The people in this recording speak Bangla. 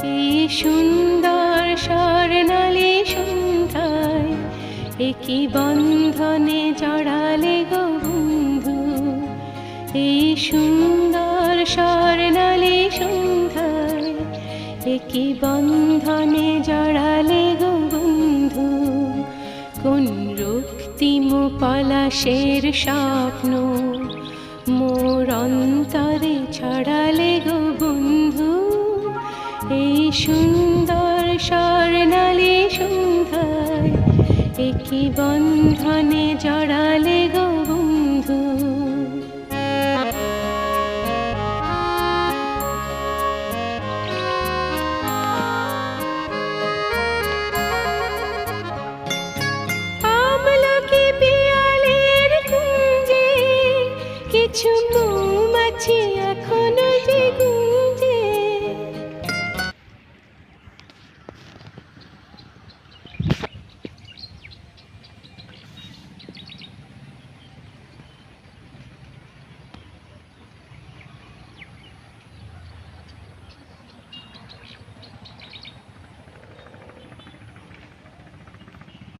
এই সুন্দর স্বর্ণালী সন্ধ্যায় একই বন্ধনে জড়ালে গো বন্ধু। এই সুন্দর স্বর্ণালী সন্ধ্যায় একই বন্ধনে জড়ালে গো বন্ধু। কোন রক্তিম পলাশের স্বপ্ন মোর অন্তরে ছড়ালে গো বন্ধু। এই সুন্দর স্বর্ণালী সন্ধ্যায় একই বন্ধনে জড়ালে গো বন্ধু।